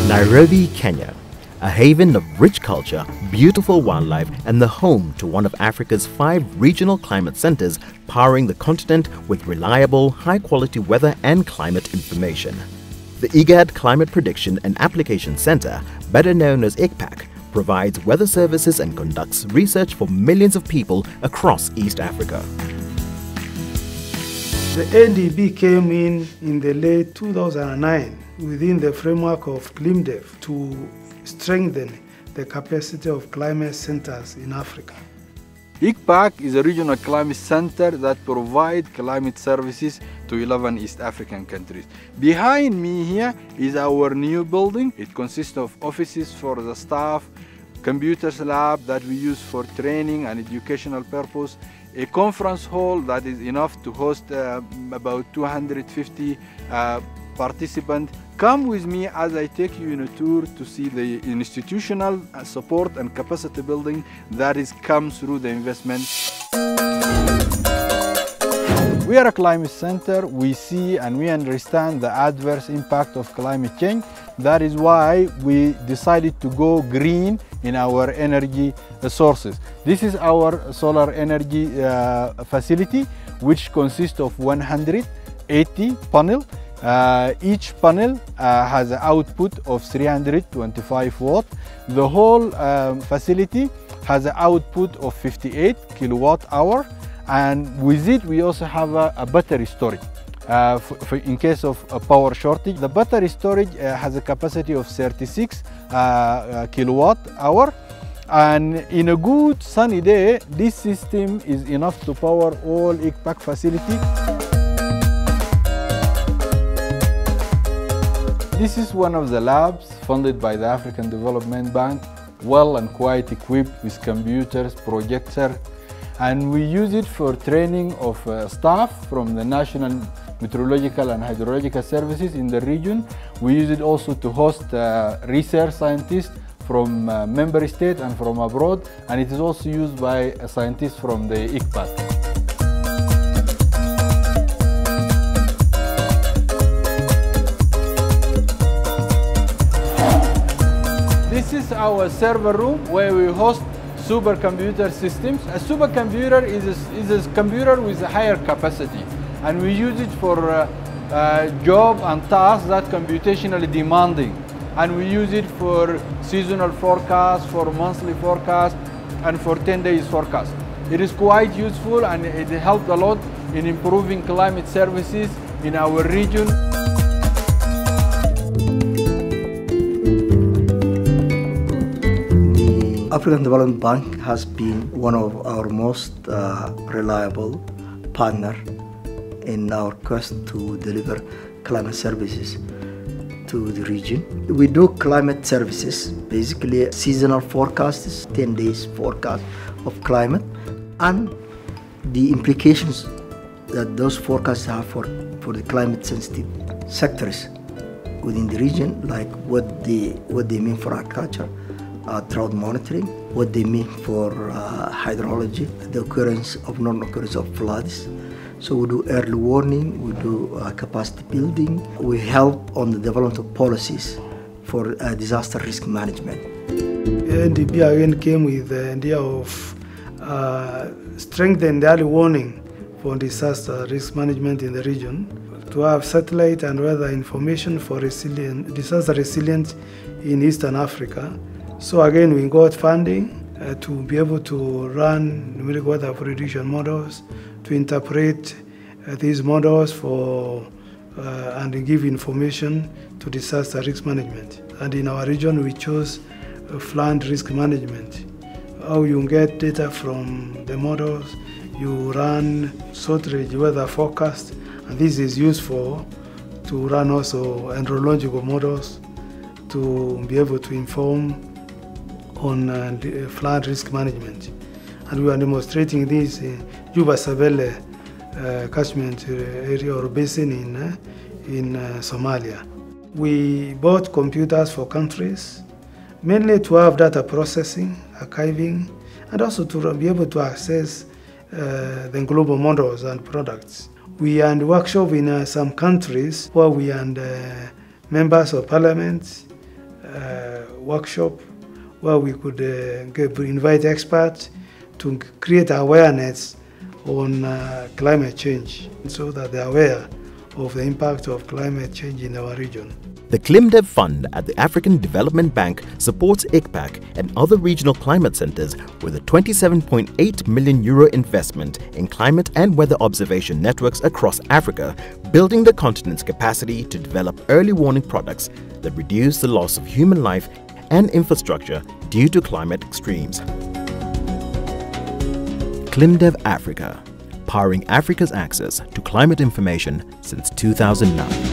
Nairobi, Kenya, a haven of rich culture, beautiful wildlife, and the home to one of Africa's 5 regional climate centers powering the continent with reliable, high-quality weather and climate information. The IGAD Climate Prediction and Application Center, better known as ICPAC, provides weather services and conducts research for millions of people across East Africa. The NDB came in the late 2009 within the framework of ClimDev to strengthen the capacity of climate centers in Africa. ICPAC is a regional climate center that provides climate services to 11 East African countries. Behind me here is our new building. It consists of offices for the staff, computers lab that we use for training and educational purpose, a conference hall that is enough to host about 250 participants. Come with me as I take you on a tour to see the institutional support and capacity building that is come through the investment. We are a climate center. We see and we understand the adverse impact of climate change. That is why we decided to go green in our energy sources. This is our solar energy facility, which consists of 180 panels. Each panel has an output of 325 watts. The whole facility has an output of 58 kilowatt hour, and with it we also have a battery storage in case of a power shortage. The battery storage has a capacity of 36 kilowatt hour, and in a good sunny day this system is enough to power all ICPAC facility. This is one of the labs funded by the African Development Bank, well and quite equipped with computers, projector, and we use it for training of staff from the National Meteorological and Hydrological Services in the region. We use it also to host research scientists from member states and from abroad, and it is also used by scientists from the ICPAC. This is our server room where we host supercomputer systems. A supercomputer is a computer with a higher capacity, and we use it for job and tasks that are computationally demanding. And we use it for seasonal forecast, for monthly forecast, and for 10 days forecast. It is quite useful, and it helped a lot in improving climate services in our region. African Development Bank has been one of our most reliable partner in our quest to deliver climate services to the region. We do climate services, basically seasonal forecasts, 10 days forecast of climate, and the implications that those forecasts have for the climate sensitive sectors within the region, like what they mean for agriculture, drought monitoring, what they mean for hydrology, the occurrence of non-occurrence of floods. So we do early warning, we do capacity building, we help on the development of policies for disaster risk management. NDB again came with the idea of strengthening the early warning for disaster risk management in the region, to have satellite and weather information for disaster resilience in Eastern Africa. So again, we got funding to be able to run numeric weather prediction models, to interpret these models for and give information to disaster risk management. And in our region, we chose flood risk management. How you get data from the models, you run short-range weather forecast, and this is useful to run also hydrological models to be able to inform on flood risk management. And we are demonstrating this in Juba Sabele catchment area or basin in Somalia. We bought computers for countries, mainly to have data processing, archiving, and also to be able to access the global models and products. We had workshops in some countries where we had members of parliament, workshop where we could invite experts to create awareness on climate change so that they're aware of the impact of climate change in our region. The ClimDev Fund at the African Development Bank supports ICPAC and other regional climate centers with a €27.8 million investment in climate and weather observation networks across Africa, building the continent's capacity to develop early warning products that reduce the loss of human life and infrastructure due to climate extremes. ClimDev Africa, powering Africa's access to climate information since 2009.